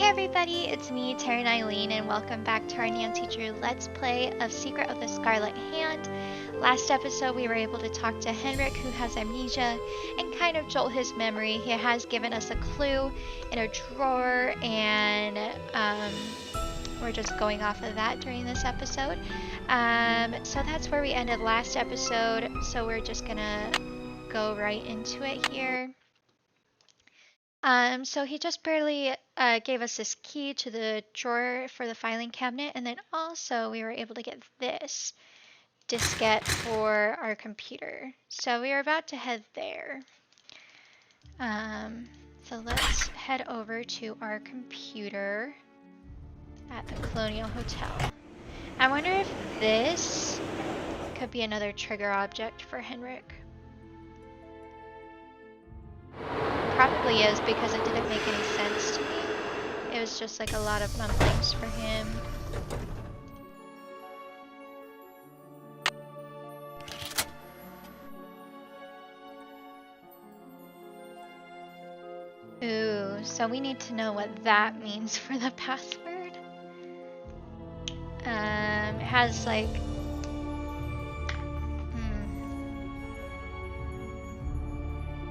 Hey everybody, it's me, Taryn Eileen, and welcome back to our Nancy Drew Let's Play of Secret of the Scarlet Hand. Last episode we were able to talk to Henrik, who has amnesia, and kind of jolt his memory. He has given us a clue in a drawer, and we're just going off of that during this episode. So that's where we ended last episode, so we're just gonna go right into it here. So he just barely gave us this key to the drawer for the filing cabinet, and then also we were able to get this diskette for our computer. So we are about to head there. So let's head over to our computer at the Colonial Hotel. I wonder if this could be another trigger object for Henrik. Probably is, because it didn't make any sense to me. It was just like a lot of mumblings for him. Ooh, so we need to know what that means for the password. It has like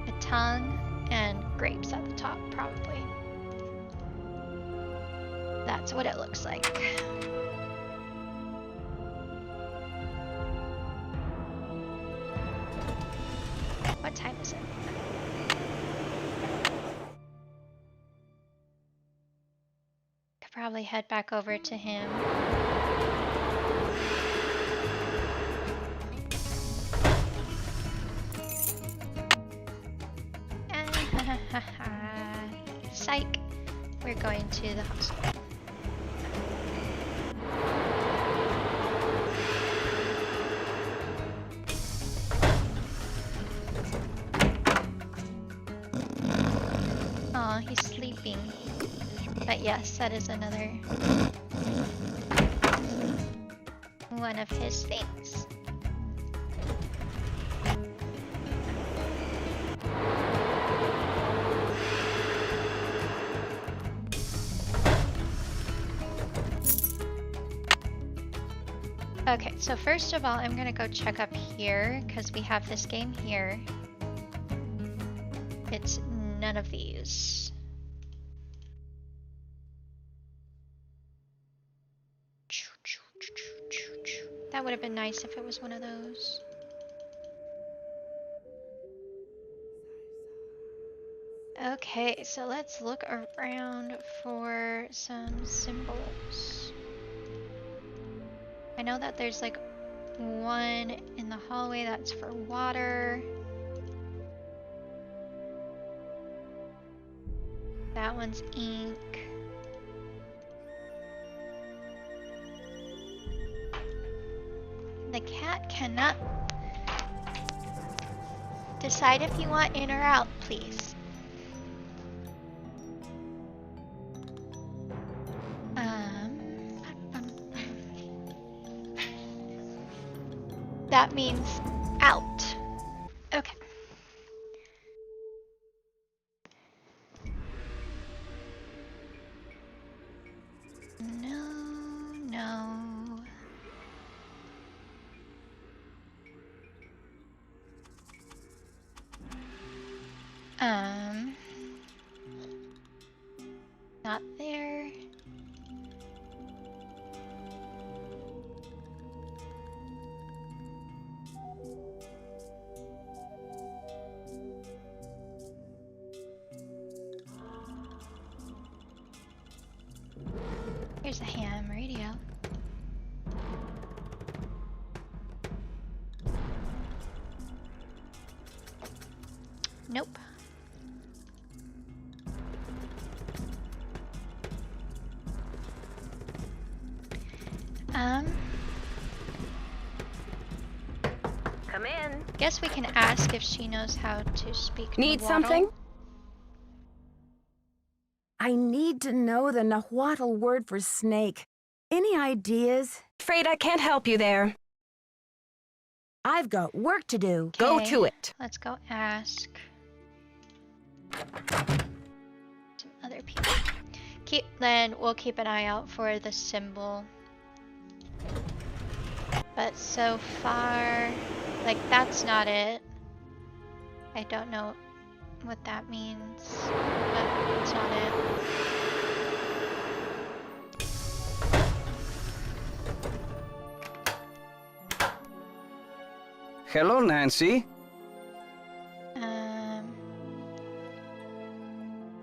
a tongue and grapes at the top, probably. That's what it looks like. What time is it? Could probably head back over to him. Psych. We're going to the hospital. Aw, he's sleeping. But yes, that is another one of his things. Okay, so first of all, I'm gonna go check up here, because we have this game here. It's none of these. That would have been nice if it was one of those. Okay, so let's look around for some symbols. I know that there's like one in the hallway that's for water. That one's ink. The cat cannot decide if you want in or out, please. That means out. Okay. No. Not there. Here's a ham radio. Nope. Come in. Guess we can ask if she knows how to speak Need Nahuatl. something? I need to know the Nahuatl word for snake. Any ideas? Afraid I can't help you there. I've got work to do. Go Okay, to it. let's go ask some other people. Then we'll keep an eye out for the symbol. But so far, like, that's not it. I don't know what that means, but it's not it. Hello, Nancy.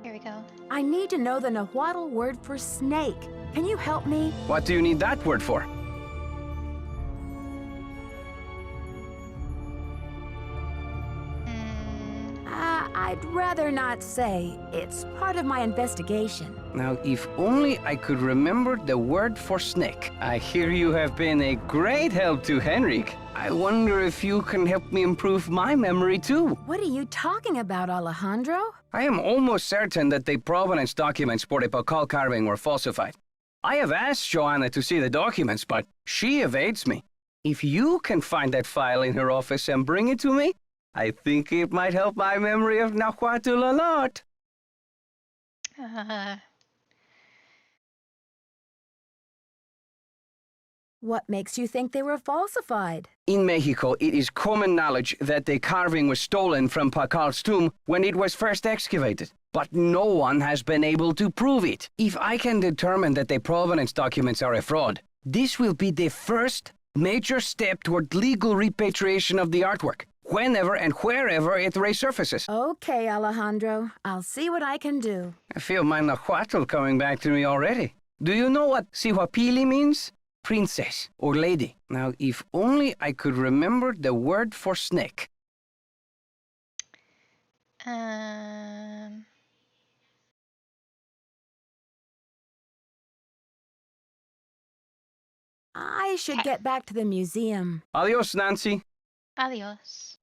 Here we go. I need to know the Nahuatl word for snake. Can you help me? What do you need that word for? I'd rather not say. It's part of my investigation. Now, if only I could remember the word for snake. I hear you have been a great help to Henrik. I wonder if you can help me improve my memory too. What are you talking about, Alejandro? I am almost certain that the provenance documents for the Pakal carving were falsified. I have asked Joanna to see the documents, but she evades me. If you can find that file in her office and bring it to me, I think it might help my memory of Nahuatl a lot. What makes you think they were falsified? In Mexico, it is common knowledge that the carving was stolen from Pakal's tomb when it was first excavated. But no one has been able to prove it. If I can determine that the provenance documents are a fraud, this will be the first major step toward legal repatriation of the artwork, whenever and wherever it resurfaces. Okay, Alejandro. I'll see what I can do. I feel my Nahuatl coming back to me already. Do you know what Sihuapili means? Princess or lady. Now, if only I could remember the word for snake. I should get back to the museum. Adios, Nancy. Adios.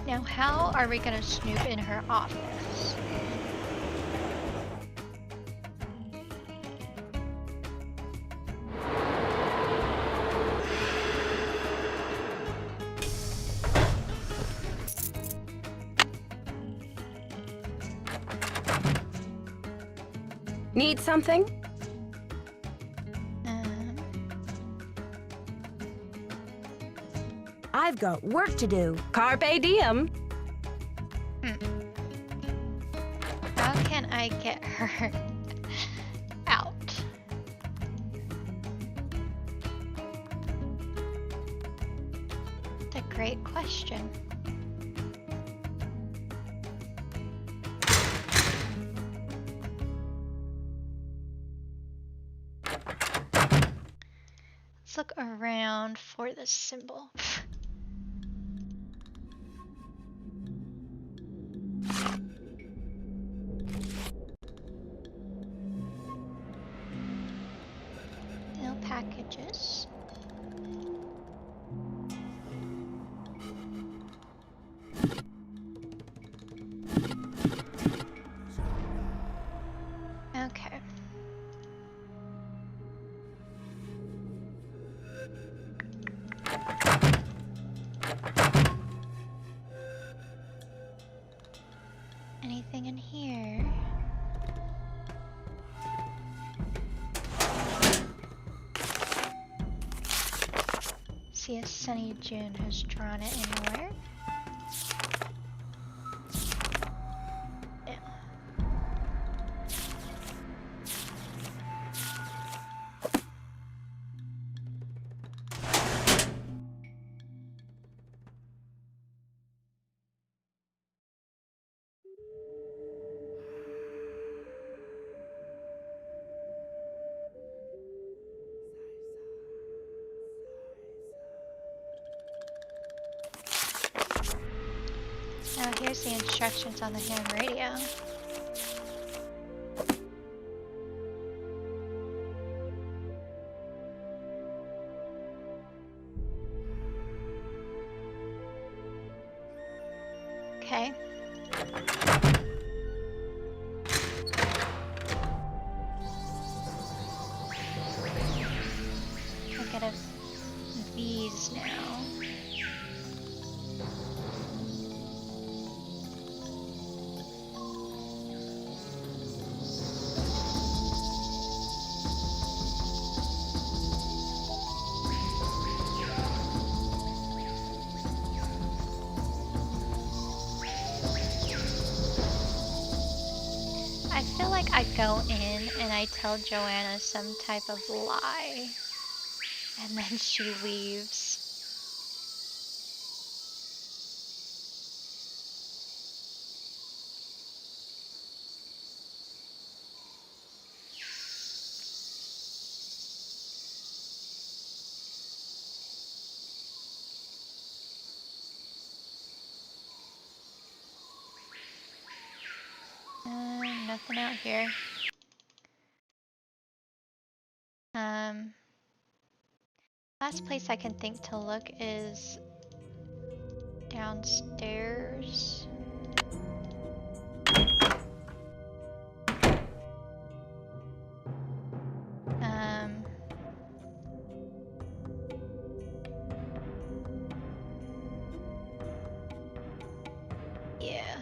Now, how are we gonna snoop in her office? Need something? I've got work to do. Carpe diem. How can I get her out? That's a great question. Let's look around for the symbol. No packages. Okay. Anything in here? See if Sunny June has drawn it anywhere. No. Now here's the instructions on the ham radio. Okay. I gotta these now. I feel like I go in and I tell Joanna some type of lie, and then she leaves. Nothing out here. Last place I can think to look is downstairs. Yeah.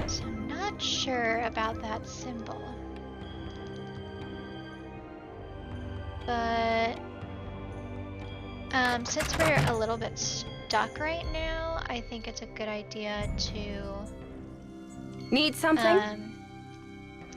So I'm not sure about that symbol. But since we're a little bit stuck right now, I think it's a good idea to Need something?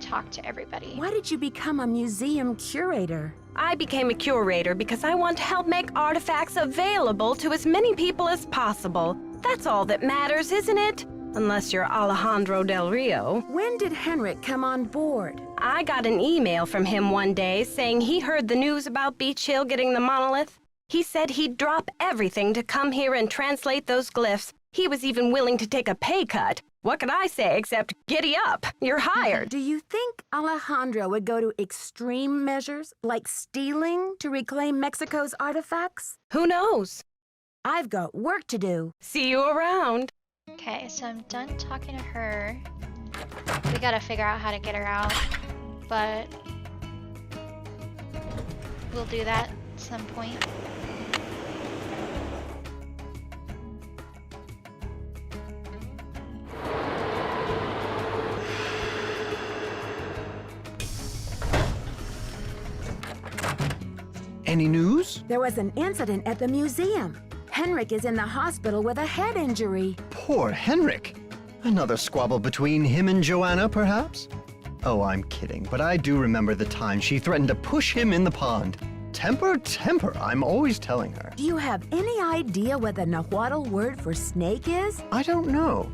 talk to everybody. Why did you become a museum curator? I became a curator because I want to help make artifacts available to as many people as possible. That's all that matters, isn't it? Unless you're Alejandro Del Rio. When did Henrik come on board? I got an email from him one day saying he heard the news about Beech Hill getting the monolith. He said he'd drop everything to come here and translate those glyphs. He was even willing to take a pay cut. What could I say except giddy up? You're hired. Do you think Alejandro would go to extreme measures, like stealing, to reclaim Mexico's artifacts? Who knows? I've got work to do. See you around. Okay, so I'm done talking to her. We gotta figure out how to get her out, but we'll do that at some point. Any news? There was an incident at the museum. Henrik is in the hospital with a head injury. Poor Henrik. Another squabble between him and Joanna, perhaps? Oh, I'm kidding, but I do remember the time she threatened to push him in the pond. Temper, temper, I'm always telling her. Do you have any idea what the Nahuatl word for snake is? I don't know.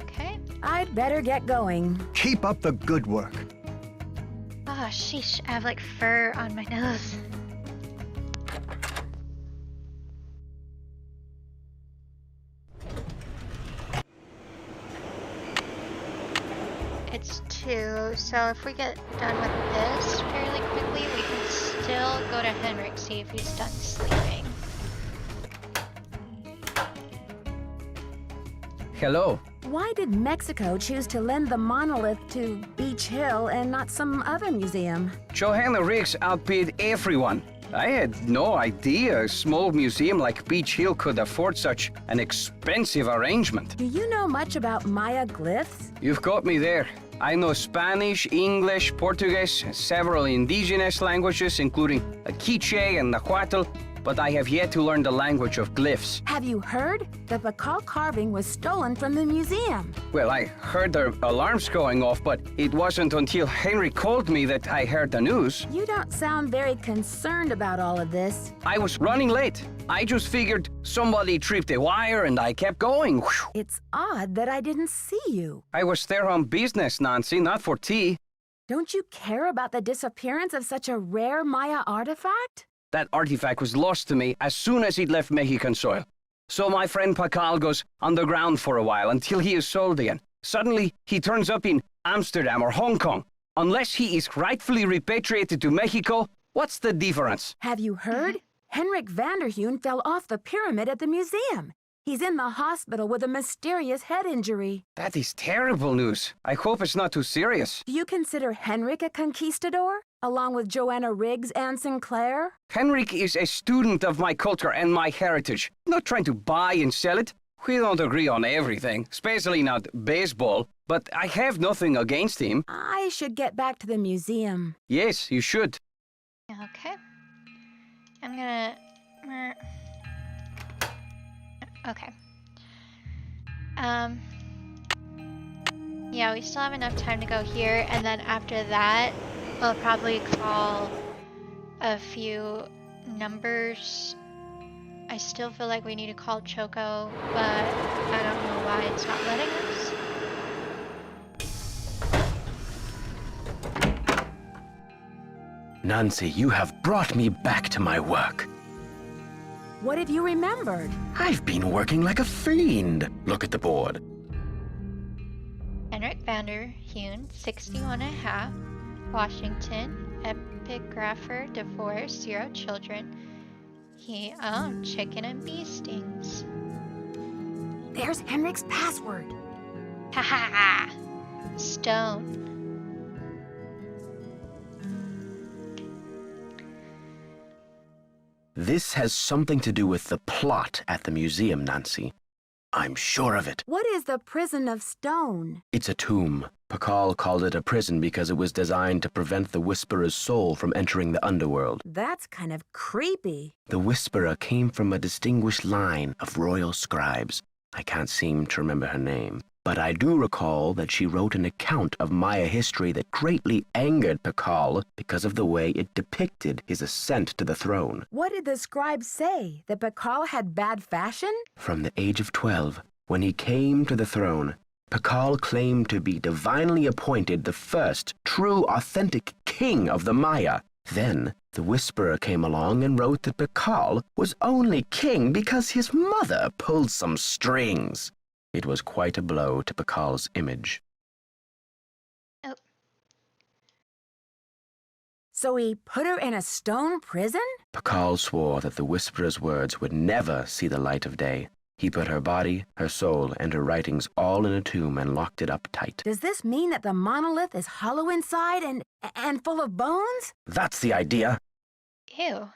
Okay. I'd better get going. Keep up the good work. Oh, sheesh, I have like fur on my nose. It's 2, so if we get done with this fairly quickly, we can still go to Henrik, see if he's done sleeping. Hello. Why did Mexico choose to lend the monolith to Beech Hill and not some other museum? Johanna Riggs outbid everyone. I had no idea a small museum like Beech Hill could afford such an expensive arrangement. Do you know much about Maya glyphs? You've got me there. I know Spanish, English, Portuguese, and several indigenous languages, including Quiche and Nahuatl, but I have yet to learn the language of glyphs. Have you heard? The Bacal carving was stolen from the museum. Well, I heard the alarms going off, but it wasn't until Henry called me that I heard the news. You don't sound very concerned about all of this. I was running late. I just figured somebody tripped a wire and I kept going. Whew. It's odd that I didn't see you. I was there on business, Nancy, not for tea. Don't you care about the disappearance of such a rare Maya artifact? That artifact was lost to me as soon as it left Mexican soil. So my friend Pacal goes underground for a while until he is sold again. Suddenly, he turns up in Amsterdam or Hong Kong. Unless he is rightfully repatriated to Mexico, what's the difference? Have you heard? Henrik Vanderheun fell off the pyramid at the museum. He's in the hospital with a mysterious head injury. That is terrible news. I hope it's not too serious. Do you consider Henrik a conquistador, along with Joanna Riggs and Sinclair? Henrik is a student of my culture and my heritage, not trying to buy and sell it. We don't agree on everything, especially not baseball, but I have nothing against him. I should get back to the museum. Yes, you should. Okay. I'm gonna... Okay. Yeah, we still have enough time to go here, and then after that, we'll probably call a few numbers. I still feel like we need to call Choco, but I don't know why it's not letting us. Nancy, you have brought me back to my work. What have you remembered? I've been working like a fiend. Look at the board. Henrik Vander Heun, 61.5. Washington, epigrapher, divorce, 0 children. He owned chicken and bee stings. There's Henrik's password. Ha ha ha! Stone. This has something to do with the plot at the museum, Nancy. I'm sure of it. What is the prison of stone? It's a tomb. Pakal called it a prison because it was designed to prevent the Whisperer's soul from entering the underworld. That's kind of creepy. The Whisperer came from a distinguished line of royal scribes. I can't seem to remember her name. But I do recall that she wrote an account of Maya history that greatly angered Pakal because of the way it depicted his ascent to the throne. What did the scribe say? That Pakal had bad fashion? From the age of 12, when he came to the throne, Pakal claimed to be divinely appointed the first true authentic king of the Maya. Then the Whisperer came along and wrote that Pakal was only king because his mother pulled some strings. It was quite a blow to Pakal's image. Oh. So he put her in a stone prison? Pakal swore that the Whisperer's words would never see the light of day. He put her body, her soul, and her writings all in a tomb and locked it up tight. Does this mean that the monolith is hollow inside and full of bones? That's the idea. Ew.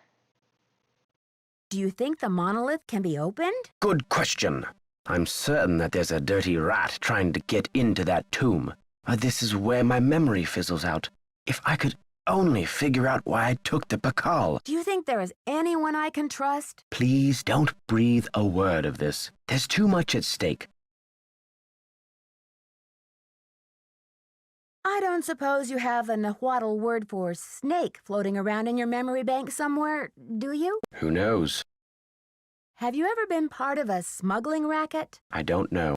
Do you think the monolith can be opened? Good question. I'm certain that there's a dirty rat trying to get into that tomb. This is where my memory fizzles out. If I could only figure out why I took the Pakal. Do you think there is anyone I can trust? Please don't breathe a word of this. There's too much at stake. I don't suppose you have a Nahuatl word for snake floating around in your memory bank somewhere, do you? Who knows? Have you ever been part of a smuggling racket? I don't know.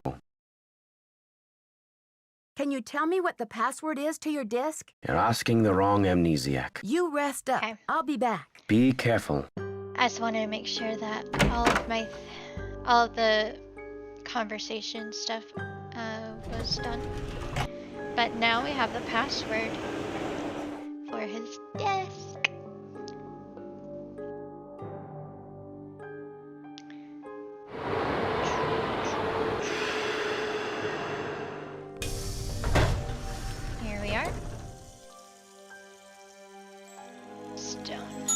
Can you tell me what the password is to your disk? You're asking the wrong amnesiac. You rest up. Okay. I'll be back. Be careful. I just wanted to make sure that all of the conversation stuff was done. But now we have the password for his desk. Here we are. Stone.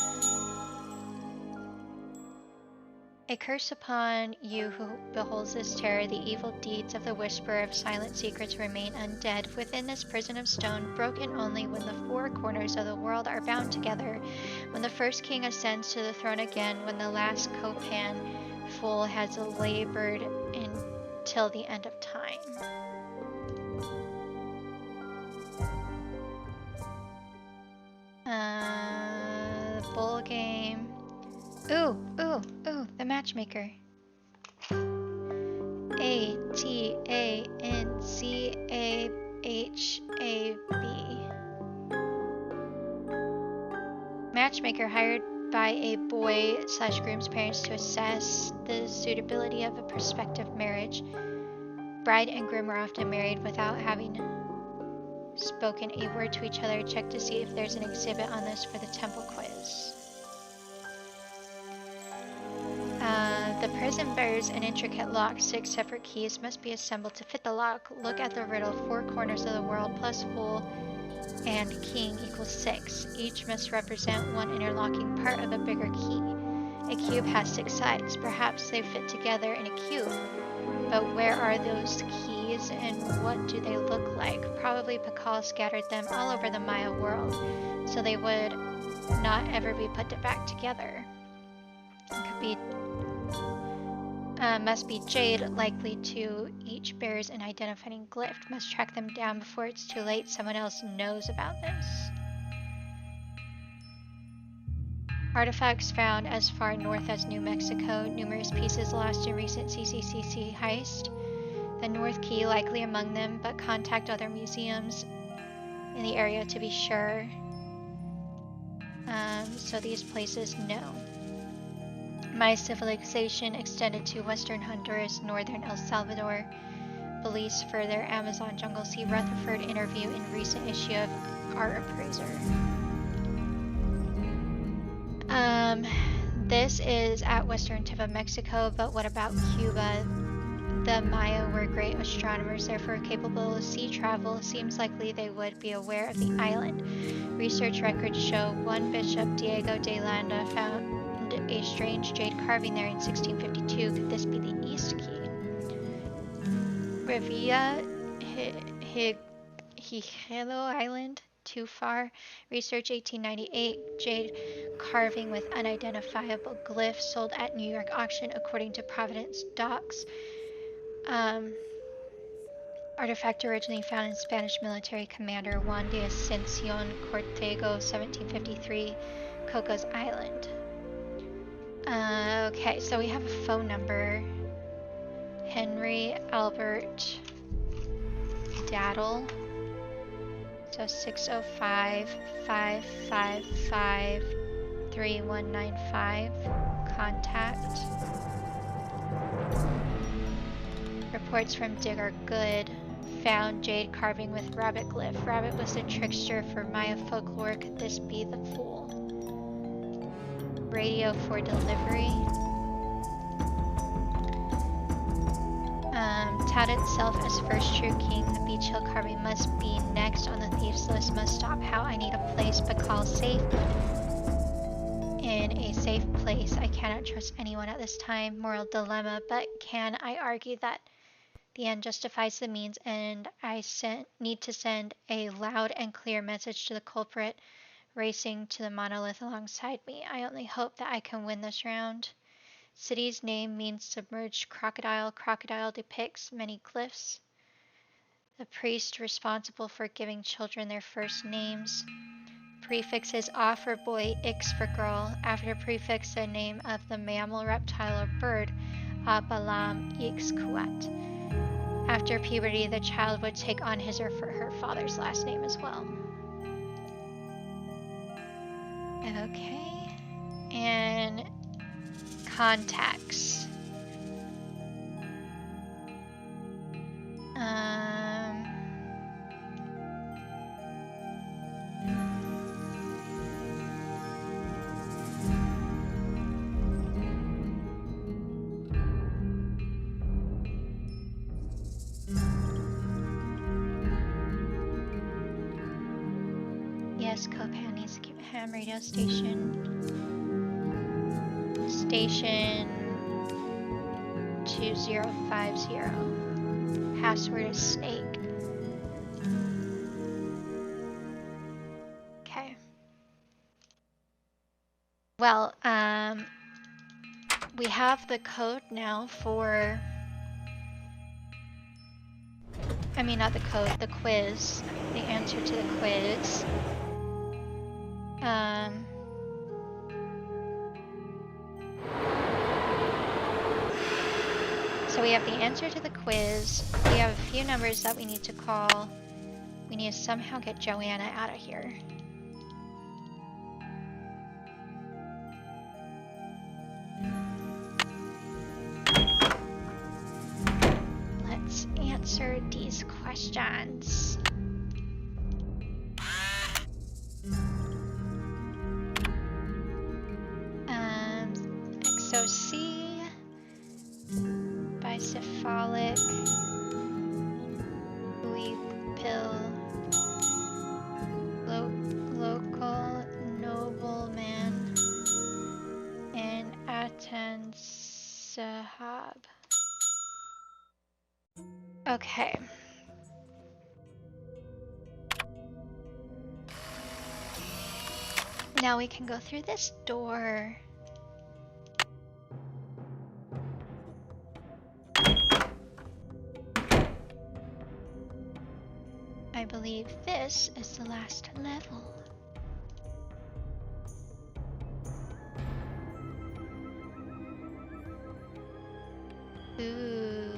A curse upon you who beholds this terror. The evil deeds of the Whisperer of silent secrets remain undead within this prison of stone, broken only when the 4 corners of the world are bound together, when the first king ascends to the throne again, when the last Copan fool has labored until the end of time. The bowl game. Ooh, the matchmaker. ATANCAHAB. Matchmaker hired by a boy/groom's parents to assess the suitability of a prospective marriage. Bride and groom are often married without having spoken a word to each other. Check to see if there's an exhibit on this for the temple quiz. The prison bears an intricate lock. 6 separate keys must be assembled to fit the lock. Look at the riddle. 4 corners of the world plus fool and king equals 6. Each must represent one interlocking part of a bigger key. A cube has 6 sides. Perhaps they fit together in a cube. But where are those keys and what do they look like? Probably Pakal scattered them all over the Maya world, so they would not ever be put back together. It could be Must be jade, likely to each bears an identifying glyph. Must track them down before it's too late. Someone else knows about this. Artifacts found as far north as New Mexico. Numerous pieces lost in recent CCCC heist. The North Key likely among them, but contact other museums in the area to be sure. So these places know. Maya civilization extended to western Honduras, northern El Salvador. Belize further Amazon jungle. See Rutherford interview in recent issue of Art Appraiser. This is at western tip of Mexico, but what about Cuba? The Maya were great astronomers, therefore capable of sea travel. Seems likely they would be aware of the island. Research records show one Bishop Diego de Landa found a strange jade carving there in 1652. Could this be the East Key? Revilla Higelo Island, too far. Research 1898. Jade carving with unidentifiable glyph sold at New York auction according to Providence Docks. Artifact originally found in Spanish military commander Juan de Ascension Cortego, 1753, Cocos Island. Okay, so we have a phone number. Henry Albert Daddle. So 605-555-3195. Contact. Reports from Digger Good. Found jade carving with rabbit glyph. Rabbit was the trickster for Maya folklore. Could this be the fool? Radio for delivery. Touted itself as first true king. The Beech Hill carving must be next on the thieves list. Must stop. How? I need a place, but call safe. In a safe place. I cannot trust anyone at this time. Moral dilemma, but can I argue that the end justifies the means, and I need to send a loud and clear message to the culprit racing to the monolith alongside me. I only hope that I can win this round. City's name means submerged crocodile. Crocodile depicts many glyphs. The priest responsible for giving children their first names. Prefixes: A for boy, X for girl. After prefix, the name of the mammal, reptile, or bird. Abalam, X Kuat. After puberty, the child would take on his or her father's last name as well. Okay. And contacts. Yes, Copan needs to keep a ham radio station. Station 2050. Password is snake. Okay. Well, we have the code now for... I mean, not the code, the quiz. The answer to the quiz. So we have the answer to the quiz. We have a few numbers that we need to call. We need to somehow get Joanna out of here. Let's answer these questions. XOC, bicephalic, weak pill, local nobleman, and Atan Sahab. Okay. Now we can go through this door. I believe this is the last level. Ooh.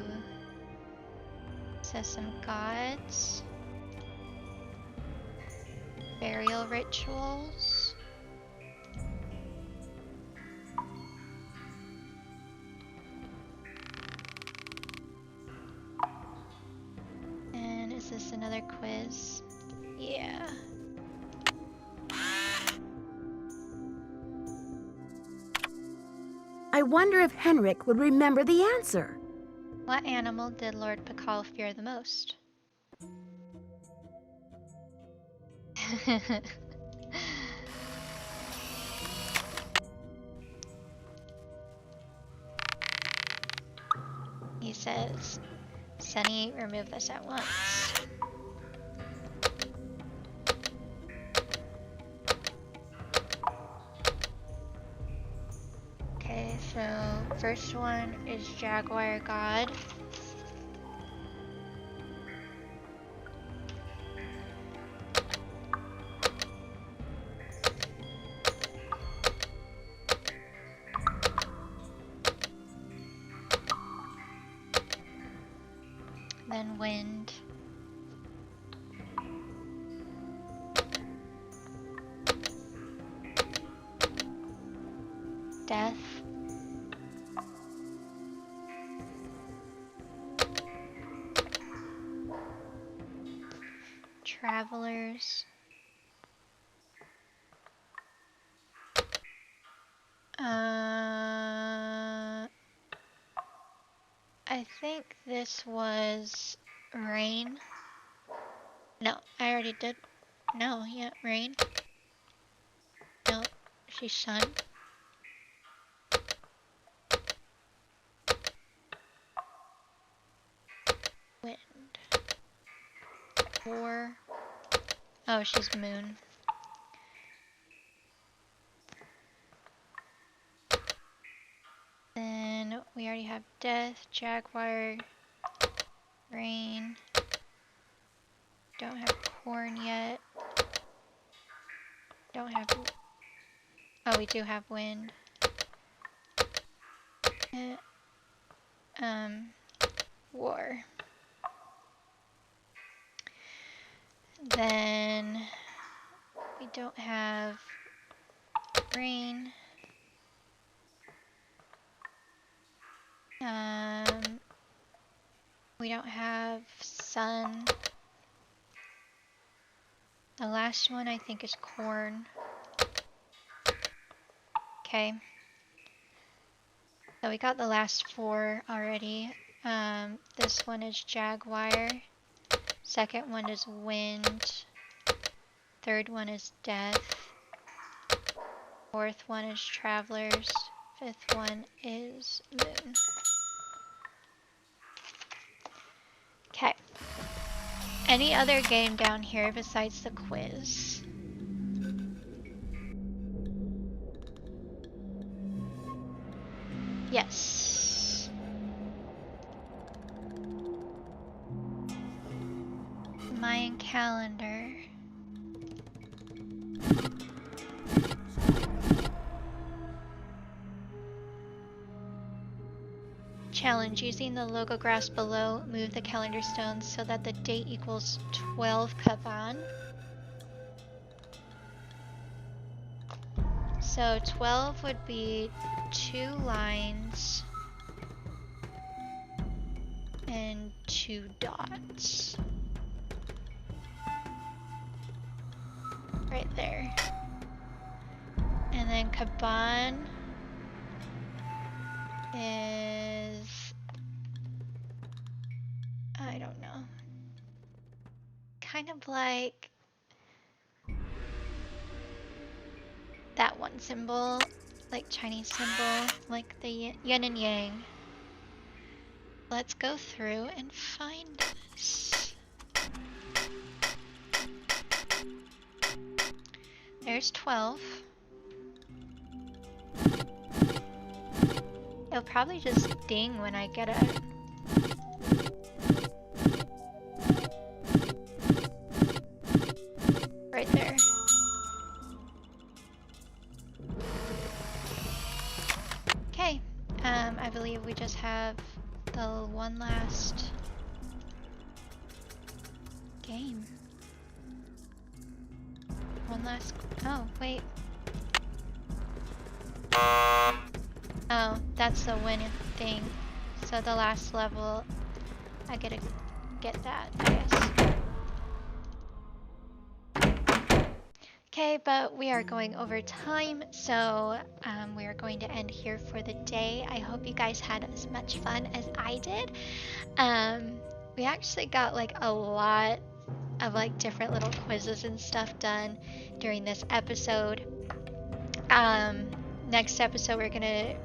Says some gods. Burial rituals. And is this another quiz? Yeah. I wonder if Henrik would remember the answer. What animal did Lord Pakal fear the most? He says, Sunny, remove this at once. Okay, so first one is Jaguar God. Then wind. Death. Travelers. I think this was rain. No, I already did. No, yeah, rain. No, she's sun. Wind. War. Oh, she's moon. Then we already have death, jaguar, rain. Don't have corn yet. Don't have. Oh, we do have wind. War. Then we don't have rain. We don't have sun. The last one I think is corn. Okay. So we got the last four already. This one is jaguar. Second one is wind. Third one is death. Fourth one is travelers. Fifth one is moon. Okay. Any other game down here besides the quiz? Yes. Mayan calendar. Challenge. Using the logo graphs below, move the calendar stones so that the date equals 12 Kavan. So 12 would be 2 lines and 2 dots. Right there. And then Kaban is, I don't know, kind of like that one symbol, like Chinese symbol, like the yin and yang. Let's go through and find this. There's 12. It'll probably just ding when I get it. last game. One last. Oh, wait. Oh, that's the winning thing. So the last level, I gotta get that, I guess. Okay, but we are going over time, so we are going to end here for the day. I hope you guys had as much fun as I did. We actually got like a lot of like different little quizzes and stuff done during this episode. Next episode we're gonna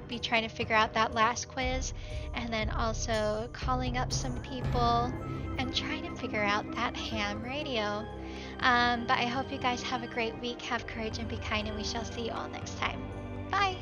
be trying to figure out that last quiz, and then also calling up some people and trying to figure out that ham radio. But I hope you guys have a great week. Have courage and be kind, and we shall see you all next time. Bye!